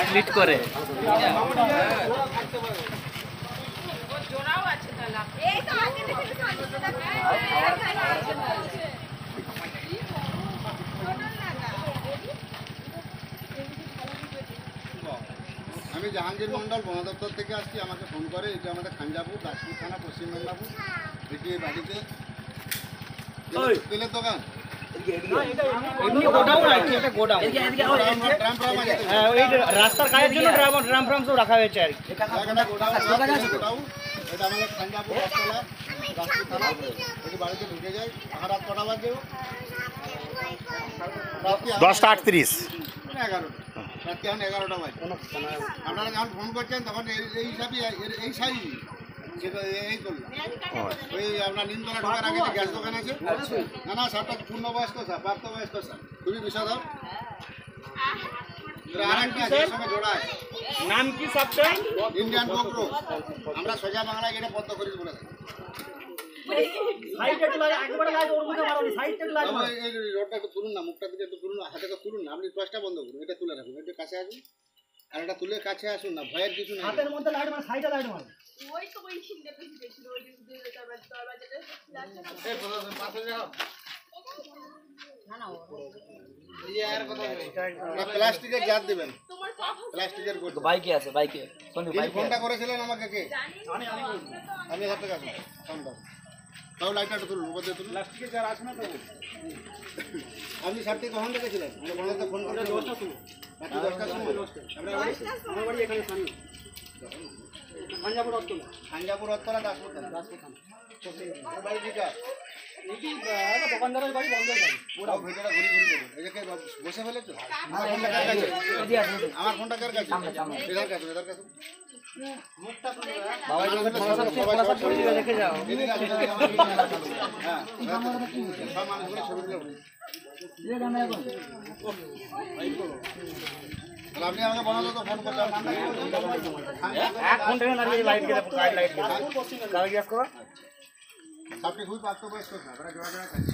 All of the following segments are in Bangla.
স্প্লিট করে আমি জাহাঙ্গীর মন্ডল বন দপ্তর থেকে আসছি। আমাকে ফোন করে, এটা আমাদের খাঞ্জাপুর দাসপুর থানা পশ্চিম মেদিনীপুর, এটি বাড়িতে তেলের দোকান। রাস্তার কাজের জন্য ড্রাম ফ্রাম সব রাখা হয়েছে আর কি। এটা আমাদের খাঞ্জাপুর রসতলা দাসপুর থানা, এটি বাড়িতে ঢুকে যায়। রাত কটা বাজে? 10:38 11টা, রাত্রি এখন 11টা বাজে। আপনারা যখন ফোন করছেন তখন এই হিসাবে এই সাইজ সেটা এই করলাম। ওই আপনার নিমতলা ঢোকার আগে যে গ্যাস দোকান আছে, না সাপটা পূর্ণবয়স্ক সাপ, প্রাপ্তবয়স্ক সাপ, খুবই বিষাদর। নাম কি সাপটা? ইন্ডিয়ান কোকরো। আমরা সোজা বাংলায় এটা পদ্ম করি বলে থাকি। রোডটা একটু তুলুন না, মুখটা দিকে একটু তুলুন, হাতে তুলুন না, আপনি টর্চটা বন্ধ করুন, এটা তুলে রাখুন, একটু কাছে আসুন, আর এটা তুলে কাছে আসুন না, ভয়ের কিছু না। হাতের মধ্যে লাইট মার, সাইডে লাইট মার। ওই তো ওই সিনটা বেশি বেশি ওই যে দরবাজাটা প্লাস্টিকের জার দিবেন, প্লাস্টিকের বাইকে আছে, বাইকে ফোনটা করেছিলেন আমাকে কে? আমি হাতে কাছে তাও লাইটটা একটু তুলুন, উপর দিয়ে তুলুন। প্লাস্টিকের জার আছে না তো? আপনি সারটি কখন দেখেছিলেন? ফোন করে 10টার সময়, রাত্রি 10টার সময়। আমার বাড়ি এখানে সামনে, খাঞ্জাপুর রথতলা, দাসপুর থানা। বাড়ি ঠিক আছে? দোকানদারের বাড়ি বন্ধ হয়ে যাবে, ওরা ভিতরে ঘুরি ঘুরি দেবে। এটাকে বসে ফেলেছো? আমার ফোনটা কার কাছে? এদের কাছে, এদের কাছে। দেখে যাও। হ্যাঁ, সব মানুষগুলো ছবি তুলে উঠি। আপনি আমাকে বলা তো ফোন করতে সাপটি খুবই প্রাপ্তবয়স্ক সাপ, এটা জোড়া জোড়া খায়।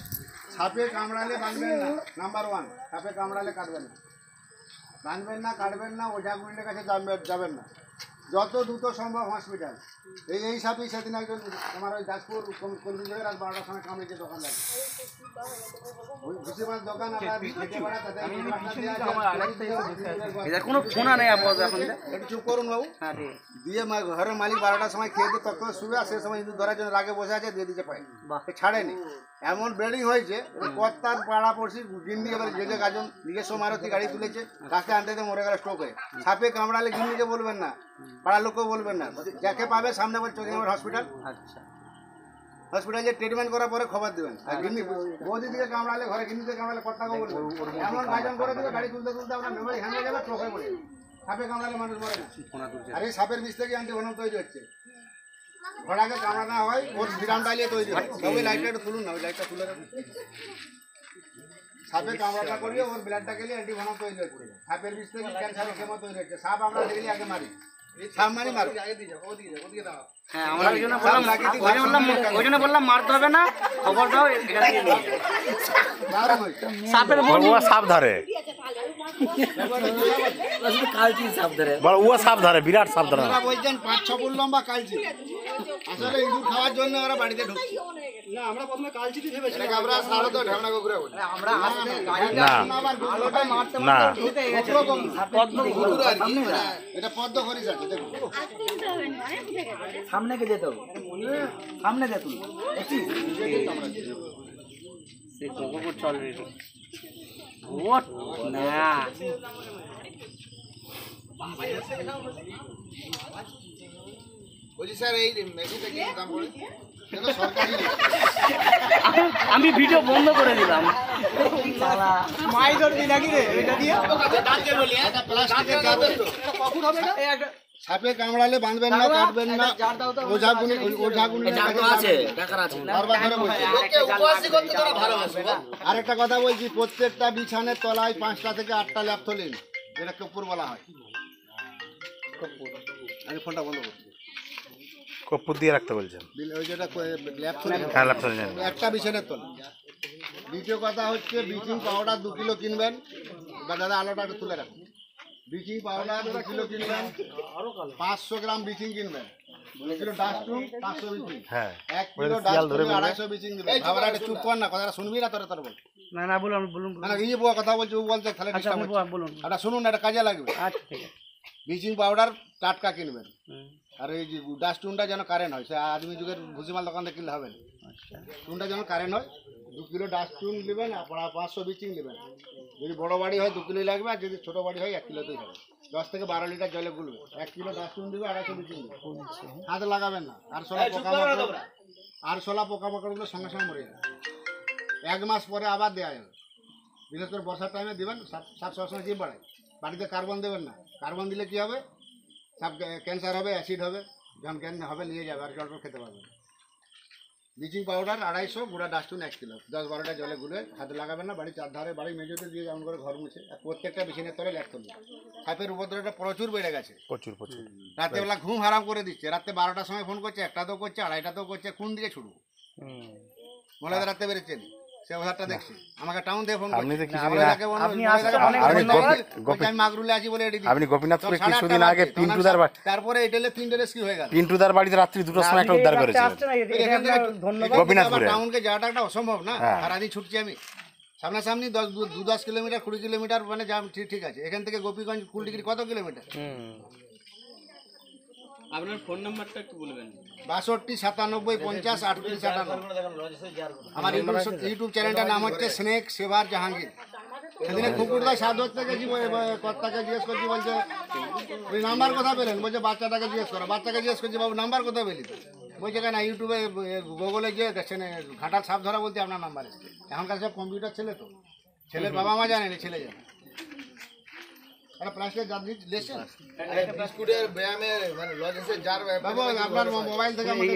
সাপে কামড়ালে বাঁধবেন না, নাম্বার 1। সাপে কামড়ালে কাটবেন না, বাঁধবেন না, কাটবেন না, ওঝা গুন্ডের কাছে যাবেন না, যত দ্রুত সম্ভব হসপিটাল। এই সাপেই সেদিন একজন আমার ওই দাসপুর কলমি জায়গায় রাত 12টার সময় কামড়েছে দোকানদার, ভুসি মাছ দোকান। কোনো ফোনা নেই আপাতত এখন। একটু চুপ করুন বাবু। দিয়ে ঘরের মালিক 12টার সময় খেয়ে দিয়ে তখন শুবে, আর সে সময় কিন্তু ধরার জন্য রাগে বসে আছে, দিয়ে দিচ্ছে পায়, ছাড়েনি। এমন ব্লিডিং হয়েছে, কর্তার পাড়া পড়শি গিন্নি, এবার যে গাজন নিজস্ব মারুতি গাড়ি তুলেছে, রাস্তায় আনতে মরে গেল স্ট্রোক হয়ে। সাপে কামড়ালে গিন্নিকে বলবেন না, পাড়ার লোককেও বলবেন না, যাকে পাবে সামনে বলে চলে যাবেন হসপিটাল। আচ্ছা, হসপিটালে ট্রিটমেন্ট করার পরে খবর দেবেন। আর গিন্নি বৌদি দিকে কামড়ালে, ঘরে গিন্নিতে কামড়ালে কর্তাকেও বলবেন। এমন গাজন করে দেবে, গাড়ি তুলতে তুলতে আপনার মেমোরি হ্যান্ড হয়ে যাবে, স্ট্রোক হয়ে পড়ে। সাপে কামড়ালে মানুষ মরে না। আর এই সাপের বিষ থেকে অ্যান্টিভেনম তৈরি হচ্ছে। ঘোড়াকে কামড়ানো হয়, ওর বিরাম ডালিয়ে তৈরি হয়। ওই লাইটটা একটু তুলুন না, ওই লাইটটা তুলে রাখুন। সাপে কামড়াটা করিয়ে ওর ব্লাডটা গেলে অ্যান্টিভেনম তৈরি হচ্ছে। সাপের বিষ থেকে ক্যান্সারের কেমো তৈরি হচ্ছে। সাপ আমরা দেখলে আগে মারি, সাপ মারি মারো। হ্যাঁ, আমরা ওই জন্য বললাম মারতে হবে না, খবর দাও। সাপের সাপ ধরে, কালচি সাপ ধরে, ও সাপ ধরে, বিরাট সাপ ধরে। বলছেন 5-6 ফুট লম্বা কালচি, আসলে ইঁদুর খাওয়ার জন্য ওরা বাড়িতে ঢুকছে। না, আমরা প্রথমে কালচিতে ভেবেছিলাম, আমরা সারা তো ঢাকনা কুকুরে বলি। আমরা না, এটা পদ্ম খরিস আছে, দেখুন সামনে কে যেত, সামনে যেত চলবে না। বলছি স্যার, এই মেশিনটা কি দাম পড়ে? আমি ভিডিও বন্ধ করে দিলাম। মাই ধরবি নাকি রে? এটা দিয়ে প্লাস্টিকের জার কখন হবে না? সাপে কামড়ালে বাঁধবেন না, কাটবেন না, ওঝা গুনি আছে, টাকার আছে, বারবার ধরে বলছি। আরেকটা কথা বলছি, প্রত্যেকটা বিছানের তলায় 5টা থেকে 8টা ল্যাপথলিন, এটা কর্পূর বলা হয়। আমি ফোনটা বন্ধ করছি। কর্পূর দিয়ে রাখতে বলছেন? ওই যেটা ল্যাপথলিন, হ্যাঁ, ল্যাপথলিন একটা বিছানের তলা। দ্বিতীয় কথা হচ্ছে ব্লিচিং পাউডার 2 কিলো কিনবেন। বা দাদা আলোটা একটু তুলে রাখুন। ব্লিচিং পাউডার 2 কিলো কিনবেন, 500 গ্রাম ব্লিচিং কিনবেন, 2 কিলো ডাস্টুন 500 ব্লিচিং, হ্যাঁ 1 কিলো ডাস্টুন 250 ব্লিচিং দিবেন। আবার একটা চুপ কর না, কথাটা শুনবি না তোর বল। না না বলুন বলুন না না এই বুয়া কথা বলছে, ও বলতে তাহলে আচ্ছা ডিস্টার্ব আপনি হচ্ছে। বলুন এটা শুনুন, এটা কাজে লাগবে। আচ্ছা ঠিক আছে ব্লিচিং পাউডার টাটকা কিনবেন। হুম, আর এই যে ডাস্টুনটা যেন কারেন্ট হয়, সে আদমি যুগের ভুসিমাল দোকান থেকে কিনলে হবে না। আচ্ছা চুনটা যেন কারেন্ট হয়। 2 কিলো ডাস্টুন নেবেন, আর 500 ব্লিচিং নেবেন। যদি বড় বাড়ি হয় 2 কিলোই লাগবে, আর যদি ছোট বাড়ি হয় 1 কিলোতেই হবে। 10 থেকে 12 লিটার জলে গুলবে। 1 কিলো ডাস্টুন দিবে, 250 ব্লিচিং দিবে। হাতে লাগাবেন না। আর পোকামাকড়গুলো সঙ্গে সঙ্গে মরে যাবে। 1 মাস পরে আবার দেওয়া যাবে। বিশেষ করে বর্ষার টাইমে দিবেন। সাপ সবসময় জিভ বাড়ায়। বাড়িতে কার্বন দেবেন না। কার্বন দিলে কি হবে? সাপ ক্যান্সার হবে, অ্যাসিড হবে। যখন ক্যান্সার হবে নিয়ে যাবে, আর জল খেতে পারবে না। ব্লিচিং পাউডার 250, গুঁড়া ডাস্টুন 1 কিলো, 10-12টা জলে গুলে হাতে লাগাবেন না। বাড়ির চারধারে, বাড়ির মেঝেতে দিয়ে যেমন করে ঘর মুছে, আর প্রত্যেকটা বিছানার তলে ল্যাট করবে। সাপের উপদ্রবটা প্রচুর বেড়ে গেছে। প্রচুর প্রচুর। রাত্রেবেলা ঘুম হারাম করে দিচ্ছে। রাত্রে 12টার সময় ফোন করছে, 1টাতেও করছে, 2:30টাতেও করছে। কোন দিকে ছুটবো? মনে হয় রাত্রে বেরোচ্ছেন, সে ওধারটা দেখছি। আমাকে টাউন দিয়ে ফোন আপনি তো করছে। কিছুদিন আপনি আসছেন অনেক আমি মাগরুলে আছি বলে এটি আপনি গোপীনাথপুরে কিছুদিন আগে পিন্টুদার তারপরে এটেলে 3টে রেস্কিউ হয়ে গেল। পিন্টুদার বাড়িতে রাত্রি 2টার সময় একটা উদ্ধার করেছে আসছেন এখান থেকে ধন্যবাদ গোপীনাথপুরে। টাউনকে যাওয়াটা একটা অসম্ভব না। হ্যাঁ। সারাদিন ছুটছি আমি। সামনাসামনি 10 কিলোমিটার 20 কিলোমিটার মানে যা ঠিক আছে। এখান থেকে গোপীগঞ্জ কুলডিগিরি কত কিলোমিটার? আপনার ফোন নাম্বারটা একটু বলবেন। 62 97 50 38 58। আমার ইউটিউব চ্যানেলটার নাম হচ্ছে স্নেক সেভার জাহাঙ্গীর। সেদিনে কুকুরদা 7 ধরতে গেছি, কর্তাকে জিজ্ঞেস করছি, বলছে ওই নাম্বার কোথায় পেলেন? বলছে বাচ্চাটাকে জিজ্ঞেস করো। বাচ্চাকে জিজ্ঞেস করছি, বাবু নাম্বার কোথায় পেলি? বলছে কেন ইউটিউবে গুগলে গিয়ে ঘাটার সাপ ধরা বলতে আপনার নাম্বার এসছে। এখনকার সব কম্পিউটার ছেলে তো, ছেলের বাবা মা জানেনি, ছেলে জানে। একটা প্লাস্টিকের জার লেসেন বিস্কুটের ব্যায়ামের মানে লজেন্সের জার বাবু, আপনার মোবাইল থেকে আমাকে